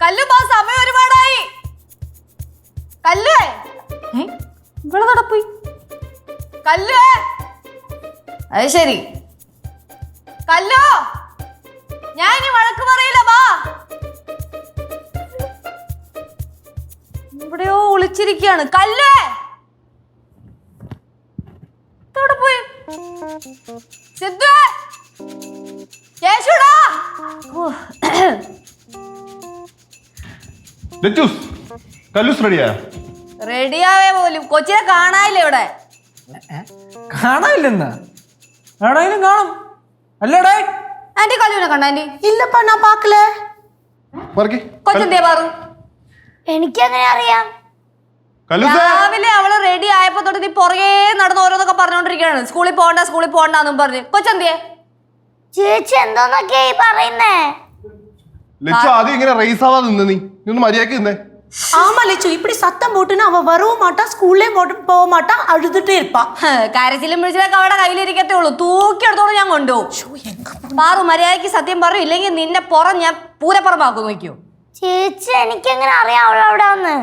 കല്ലു ബാ, സമയം ഒരുപാടായി. കല്ലുവേ, ഇവിടെ നടപ്പോയി. കല്ലുവേ, അത് ശരി. കല്ലോ, ഞാൻ ഇനി വഴക്ക് പറയില്ല. ബാ, ഇവിടെയോ ഒളിച്ചിരിക്കുകയാണ്. കല്ലുവേ, ഇവിടെ പോയി. സിദ്ധുവേ, കേശുടാ. റെഡിയാവേ പോലും. കൊച്ചിനെ കാണാനില്ല ഇവിടെ. കാണാനില്ലെന്നാ? എവിടെയെങ്കിലും കാണും അല്ലേടേ? ആന്റി കല്ലുവിനെ കണ്ട? ആന്റി ഇല്ലപ്പാ, ഞാൻ പാക്കലേ. കൊച്ചെന്തേ പാറു? എനിക്കെങ്ങനെ അറിയാം? രാവിലെ അവള് റെഡി ആയപ്പോ തൊട്ട് നീ പുറകെ നടന്ന് ഓരോന്നൊക്കെ പറഞ്ഞോണ്ടിരിക്കുകയാണ്. സ്കൂളിൽ പോകണ്ടെന്നും പറഞ്ഞ്. കൊച്ചെന്തിയെ? ചേച്ചി എന്തോന്നൊക്കെ പറയുന്നേ? ஆமா லட்சு, இப்படி சத்தம் போட்டுன்னு அவ வரவும் மாட்டா, ஸ்கூல்லே போக மாட்டா, அழுதுட்டே இருப்பா. കരച്ചിലും പിടിച്ചിലൊക്കെ അവളുടെ കയ്യിലിരിക്കത്തേ ഉള്ളൂ. തൂക്കിയെടുത്തോളം ഞാൻ കൊണ്ടുപോകും. പാറു, മര്യാദയ്ക്ക് സത്യം പറയും, ഇല്ലെങ്കിൽ നിന്നെ പുറം ഞാൻ പൂരപ്പുറമാക്കും. നോക്കിയോ ചേച്ചി, എനിക്കെങ്ങനെ അറിയാം അവൾ അവിടെ വന്ന്?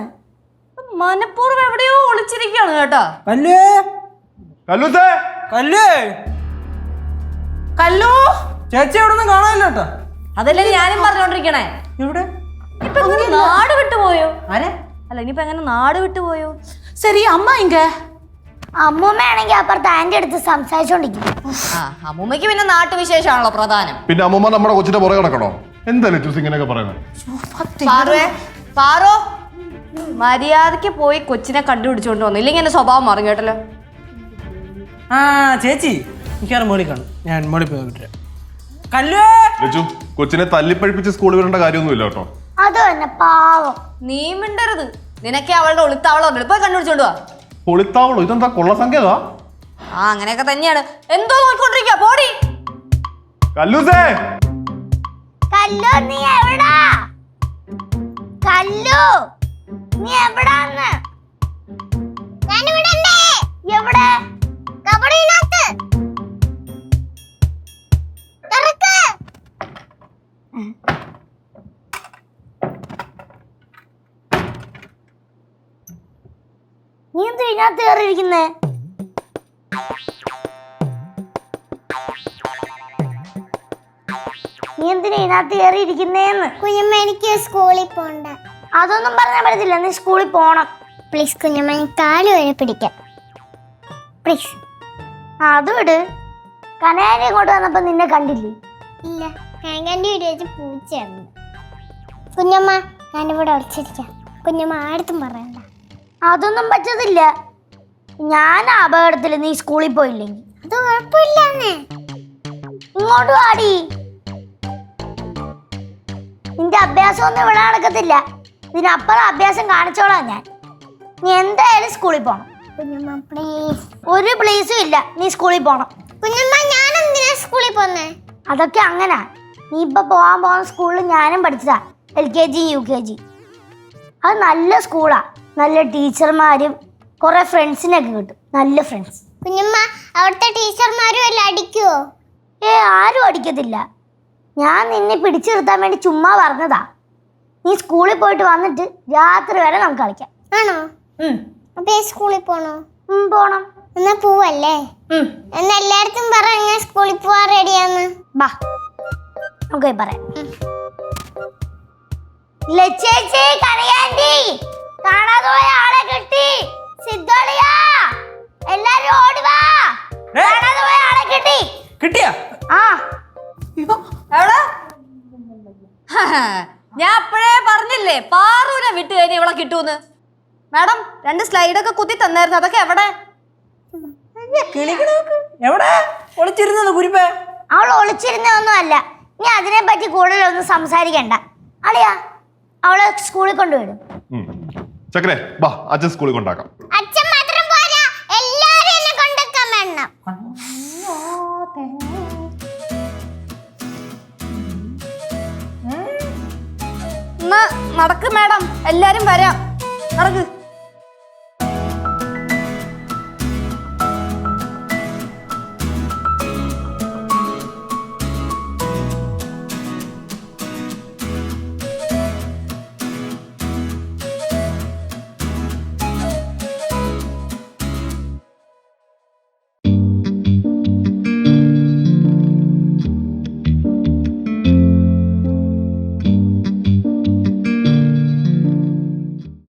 മനഃപൂർവ്വം എവിടെയോ ഒളിച്ചിരിക്കുകയാണ് കേട്ടോ. കല്ലു ചേച്ചി എവിടെ നിന്ന് കാണാനില്ല കേട്ടോ. അതല്ലേ ഞാനും പറഞ്ഞോണ്ടിരിക്കണേ. എവിടെ? ഇപ്പൊ നാട് വിട്ടുപോയോ? അല്ല, ഇനിയിപ്പോ എങ്ങനെ നാട് വിട്ടുപോയോ? ശരി, അമ്മ ഇങ്ക. അമ്മൂമ്മയാണെങ്കിൽ അപ്പുറത്ത് ആന്റി അടുത്ത് സംസാരിച്ചോണ്ടിരിക്കും. അമ്മൂമ്മക്ക് പിന്നെ നാട്ടുവിശേഷമാണല്ലോ പ്രധാനം. പിന്നെ അമ്മൂമ്മ നമ്മുടെ കൊച്ചിന്റെ പുറകെ നടക്കണോ? എന്തായാലും ഇങ്ങനെയൊക്കെ പറയുന്നത്. പാറോ, മര്യാദക്ക് പോയി കൊച്ചിനെ കണ്ടുപിടിച്ചോണ്ട് വന്നു, ഇല്ലെങ്കിൽ എന്റെ സ്വഭാവം മാറും കേട്ടല്ലോ. ആ ചേച്ചി, എനിക്കറിയാം മോളി കാണും. ഞാൻ മോളി പോയി വിട്ടു. കൊച്ചിനെ തല്ലിപ്പഴിപ്പിച്ച് സ്കൂളിൽ വരേണ്ട കാര്യമൊന്നുമില്ല കേട്ടോ. അത് തന്നെ പാവം. നീ മിണ്ടരുത്. നിനക്ക് അവളുടെ ഒളിത്താവളം പോയി കണ്ടുപിടിച്ചോണ്ട് വാ. ഒളിത്താവളോ? ഇതെന്താ കൊള്ളസംഖ്യതാ? അങ്ങനെയൊക്കെ തന്നെയാണ്. എന്തോ നോക്കിക്കൊണ്ടിരിക്കുക. പോടി. കല്ലു, നീ എവിടാ? കല്ലു, നീ എവിടാന്ന്? എവിടെ? നീ എന്ത് ഇതിനകത്ത് കയറിയിരിക്കുന്നേ? നീ എന്തിനാ ഇതിനകത്ത് കയറിയിരിക്കുന്നേന്ന്? കുഞ്ഞമ്മ, എനിക്ക് സ്കൂളിൽ പോണ്ട. അതൊന്നും പറഞ്ഞാൽ പറ്റത്തില്ല, നീ സ്കൂളിൽ പോണം. പ്ലീസ് കുഞ്ഞമ്മ, എനിക്ക് കാല് വരെ പിടിക്കാം പ്ലീസ്. അത് വിട്. കനയാരി ഇങ്ങോട്ട് വന്നപ്പോ നിന്നെ കണ്ടില്ലേ? ഇല്ല, കാങ്കൻ്റെ വീട് വെച്ച് പൂച്ചയാണ്. കുഞ്ഞമ്മ, ഞാനിവിടെ ഒളിച്ചിരിക്കാം. കുഞ്ഞമ്മ ആടുത്തും പറയണ്ട. അതൊന്നും പറ്റത്തില്ല. ഞാൻ അപകടത്തിൽ നീ സ്കൂളിൽ പോയില്ലെങ്കിൽ. അത് കുഴപ്പമില്ലാന്നേ. ഇങ്ങോട്ട് വാടി. നിന്റെ അഭ്യാസം ഒന്നും ഇവിടെ നടക്കത്തില്ല. ഇതിനപ്പുറം അഭ്യാസം കാണിച്ചോളാം ഞാൻ. നീ എന്തായാലും സ്കൂളിൽ പോണം. കുഞ്ഞമ്മ പ്ലീസ്. ഒരു പ്ലീസും ഇല്ല, നീ സ്കൂളിൽ പോണം. കുഞ്ഞമ്മ, ഞാൻ എന്തിനാ സ്കൂളിൽ പോന്നേ? അതൊക്കെ അങ്ങനാ. നീ ഇപ്പൊ പോകാൻ പോകുന്ന സ്കൂളിൽ ഞാനും പഠിച്ചതാ, LKG UKG. അത് നല്ല സ്കൂളാ. നല്ല ടീച്ചർമാരും കുറെ ഫ്രണ്ട്സിനൊക്കെ കിട്ടും. നല്ല ഫ്രണ്ട്സ്. കുഞ്ഞമ്മ, അവിടുത്തെ ടീച്ചർമാരും എല്ലാം അടിക്കുവോ? ആരും അടിക്കത്തില്ല. ഞാൻ നിന്നെ പിടിച്ചു നിർത്താൻ വേണ്ടി ചുമ്മാ പറഞ്ഞതാ. നീ സ്കൂളിൽ പോയിട്ട് വന്നിട്ട് രാത്രി വരെ നമുക്ക് കളിക്കാം. ആണോ? അപ്പൊ സ്കൂളിൽ പോണോ? പോണം. എന്നാ പോവല്ലേ? എന്നാ എല്ലായിടത്തും പറ ഞാൻ സ്കൂളിൽ പോവാൻ റെഡിയാന്ന്. ബാ, നമുക്ക് പറയാം. ലച്ചേച്ചി, കനയാൻറ്റി, കാണാതെ പോയ ആളെ കിട്ടി. സിദ്ധോളിയാ, എല്ലാരും ഓടി വാ. കാണാതെ പോയ ആളെ കിട്ടി. കിട്ടിയാ? ഞാൻ അപ്പോഴേ പറഞ്ഞില്ലേ, പാറൂനെ വിട്ട് കഴിഞ്ഞ് ഇവിടെ കിട്ടൂന്ന്. മാഡം, 2 സ്ലൈഡൊക്കെ കുത്തി തന്നായിരുന്നു. അതൊക്കെ എവിടെ? എവിടെ ഒളിച്ചിരുന്നത് കുരിപ്പേ? അവൾ ഒളിച്ചിരുന്നൊന്നും അല്ല. നീ അതിനെ പറ്റി കൂടുതലൊന്നും സംസാരിക്കണ്ട. അളിയാ, അവളെ സ്കൂളിൽ കൊണ്ടുവിടും. ചക്കരെ, വാ, അച്ഛൻ സ്കൂളിൽ കൊണ്ടാക്കാം. അച്ഛൻ മാത്രം പോരാ, എല്ലാരും എന്നെ കൊണ്ടാക്കാൻ വേണം. നടക്ക് മാഡം, എല്ലാരും വരാം. നടക്ക്.